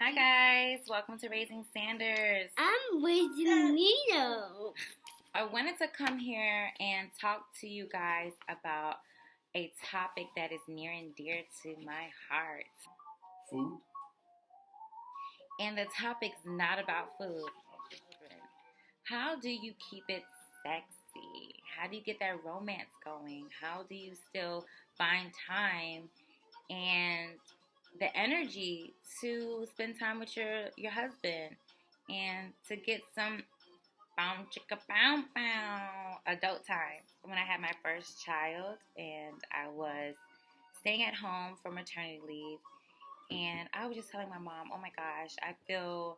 Hi guys, welcome to Raising Sanders. I'm raising Nino. I wanted to come here and talk to you guys about a topic that is near and dear to my heart. Food? And the topic's not about food. How do you keep it sexy? How do you get that romance going? How do you still find time and the energy to spend time with your husband and to get some bow chicka bow bow adult time? When I had my first child and I was staying at home for maternity leave, and I was just telling my mom, oh my gosh, I feel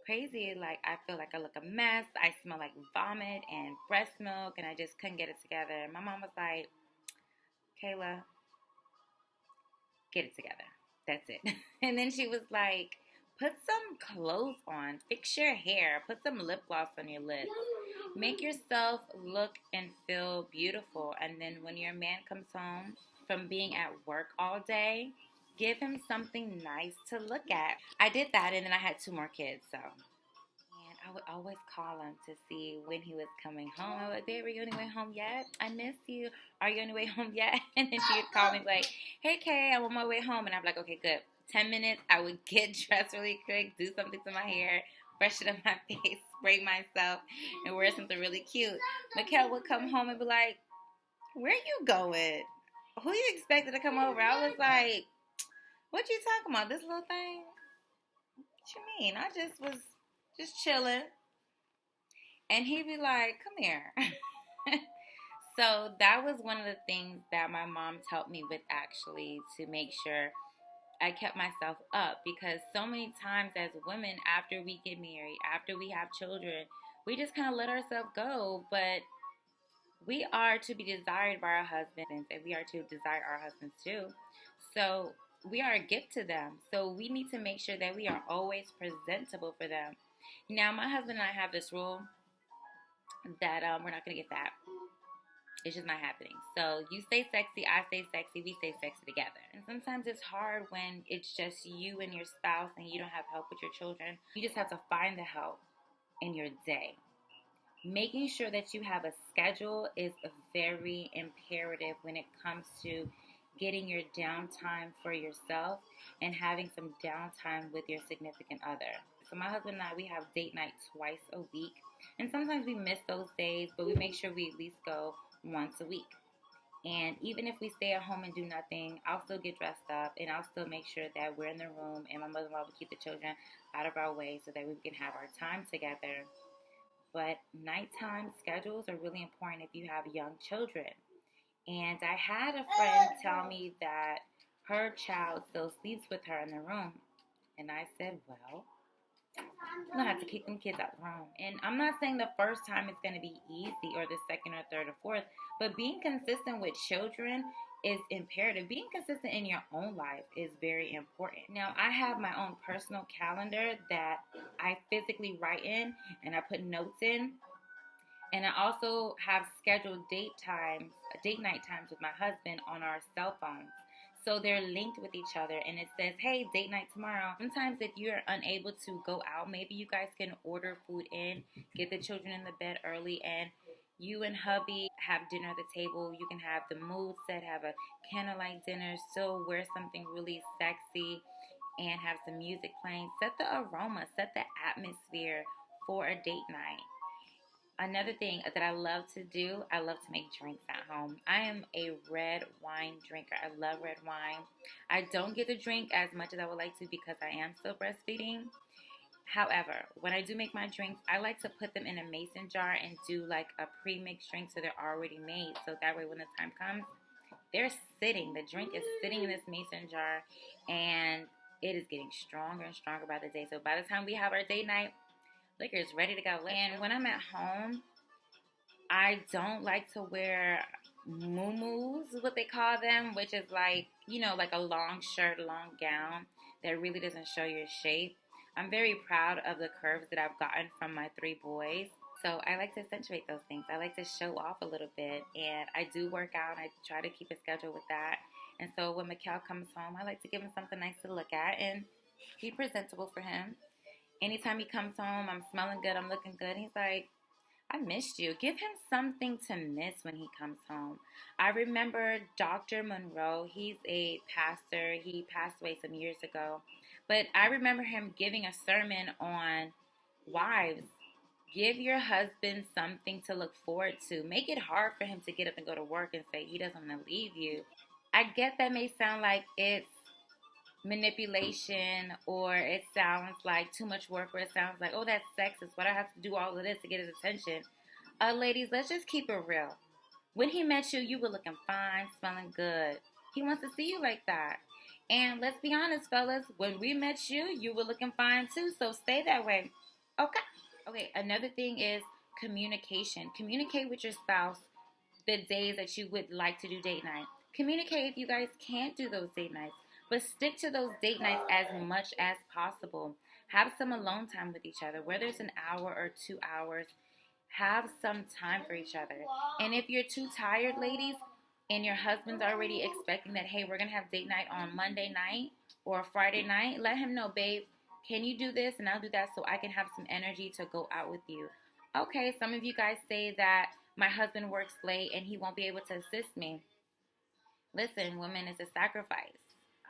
crazy. Like, I feel like I look a mess. I smell like vomit and breast milk, and I just couldn't get it together. And my mom was like, Kayla, get it together. That's it. And then she was like, put some clothes on, fix your hair, put some lip gloss on your lips, make yourself look and feel beautiful. And then when your man comes home from being at work all day, give him something nice to look at. I did that, and then I had 2 more kids, so. And I would always call him to see when he was coming home. I was like, babe, are you on your way home yet? I miss you. Are you on your way home yet? And then she would call me like, hey, Kay, I'm on my way home. And I'm like, okay, good. 10 minutes, I would get dressed really quick, do something to my hair, freshen up my face, spray myself, and wear something really cute. Mikkel would come home and be like, where you going? Who you expected to come over? I was like, what you talking about? This little thing? What you mean? I just was just chilling. And he'd be like, come here. So that was one of the things that my mom helped me with, actually, to make sure I kept myself up, because so many times as women, after we get married, after we have children, we just kind of let ourselves go. But we are to be desired by our husbands, and we are to desire our husbands too. So we are a gift to them. So we need to make sure that we are always presentable for them. Now, my husband and I have this rule that we're not going to get fat. It's just not happening. So you stay sexy, I stay sexy, we stay sexy together. And sometimes it's hard when it's just you and your spouse and you don't have help with your children. You just have to find the help in your day. Making sure that you have a schedule is very imperative when it comes to getting your downtime for yourself and having some downtime with your significant other. So my husband and I, we have date night twice a week. And sometimes we miss those days, but we make sure we at least go once a week. And even if we stay at home and do nothing, I'll still get dressed up and I'll still make sure that we're in the room, and my mother-in-law will keep the children out of our way so that we can have our time together. But nighttime schedules are really important if you have young children. And I had a friend tell me that her child still sleeps with her in the room. And I said, well, I'm going to have to keep them kids out the room. And I'm not saying the first time it's going to be easy, or the second or third or fourth, but being consistent with children is imperative. Being consistent in your own life is very important. Now, I have my own personal calendar that I physically write in and I put notes in. And I also have scheduled date night times with my husband on our cell phones. So they're linked with each other, and it says, hey, date night tomorrow. Sometimes if you're unable to go out, maybe you guys can order food in, get the children in the bed early, and you and hubby have dinner at the table. You can have the mood set, have a candlelight dinner, still wear something really sexy, and have some music playing. Set the aroma, set the atmosphere for a date night. Another thing that I love to do, I love to make drinks at home. I am a red wine drinker. I love red wine. I don't get to drink as much as I would like to because I am still breastfeeding. However, when I do make my drinks, I like to put them in a mason jar and do like a pre-mixed drink so they're already made. So that way when the time comes, they're sitting. The drink is sitting in this mason jar, and it is getting stronger and stronger by the day. So by the time we have our date night, liquor is ready to go. And when I'm at home, I don't like to wear muumuus, is what they call them, which is like, like a long shirt, long gown that really doesn't show your shape. I'm very proud of the curves that I've gotten from my 3 boys. So I like to accentuate those things. I like to show off a little bit, and I do work out. I try to keep a schedule with that. And so when Mikkel comes home, I like to give him something nice to look at, and Be presentable for him. Anytime he comes home, I'm smelling good, I'm looking good. He's like, I missed you. Give him something to miss when he comes home. I remember Dr. Monroe. He's a pastor. He passed away some years ago. But I remember him giving a sermon on wives. Give your husband something to look forward to. Make it hard for him to get up and go to work and say he doesn't want to leave you. I get that may sound like it's manipulation, or it sounds like too much work, or it sounds like, oh, that's sexist. Why do I have to do all of this to get his attention? Ladies, let's just keep it real. When he met you, you were looking fine, smelling good. He wants to see you like that. And let's be honest, fellas, when we met you, you were looking fine too. So stay that way. Okay. Okay, another thing is communication. Communicate with your spouse the days that you would like to do date night. Communicate if you guys can't do those date nights, but stick to those date nights as much as possible. Have some alone time with each other, whether it's an hour or 2 hours. Have some time for each other. And if you're too tired, ladies, and your husband's already expecting that, hey, we're going to have date night on Monday night or Friday night, let him know, babe, can you do this and I'll do that so I can have some energy to go out with you. Okay, some of you guys say that my husband works late and he won't be able to assist me. Listen, women, it's a sacrifice.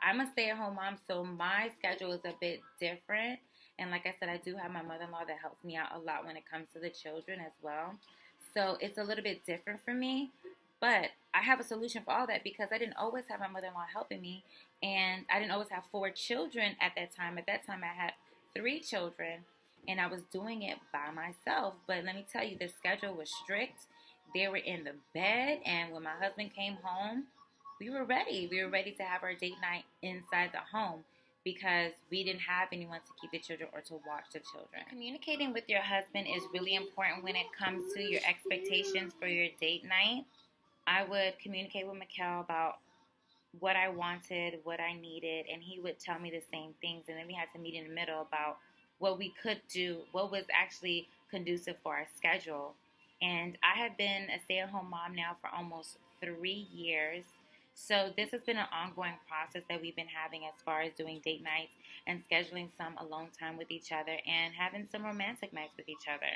I'm a stay-at-home mom, so my schedule is a bit different. And like I said, I do have my mother-in-law that helps me out a lot when it comes to the children as well. So it's a little bit different for me. But I have a solution for all that, because I didn't always have my mother-in-law helping me. And I didn't always have 4 children at that time. At that time, I had 3 children. And I was doing it by myself. But let me tell you, the schedule was strict. They were in the bed. And when my husband came home, we were ready. We were ready to have our date night inside the home, because we didn't have anyone to keep the children or to watch the children. Communicating with your husband is really important when it comes to your expectations for your date night. I would communicate with Mikkel about what I wanted, what I needed, and he would tell me the same things. And then we had to meet in the middle about what we could do, what was actually conducive for our schedule. And I have been a stay-at-home mom now for almost 3 years. So this has been an ongoing process that we've been having as far as doing date nights and scheduling some alone time with each other and having some romantic nights with each other.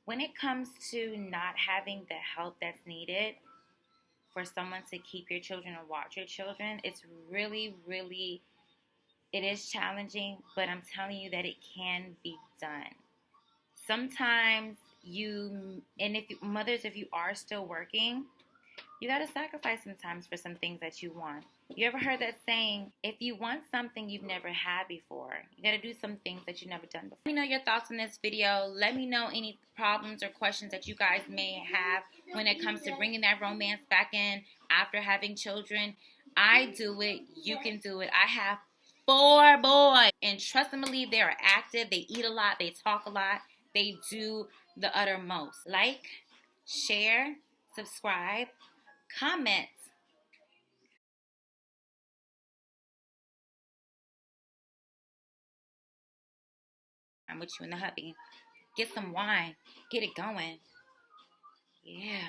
When it comes to not having the help that's needed for someone to keep your children or watch your children, it's really, really, it is challenging, but I'm telling you that it can be done. Sometimes if you are still working, you got to sacrifice sometimes for some things that you want. You ever heard that saying, if you want something you've never had before, you got to do some things that you've never done before. Let me know your thoughts on this video. Let me know any problems or questions that you guys may have when it comes to bringing that romance back in after having children. I do it. You can do it. I have 4 boys. And trust and believe, they are active. They eat a lot. They talk a lot. They do the uttermost. Like, share, subscribe, comment. I'm with you in the hubby. Get some wine. Get it going. Yeah.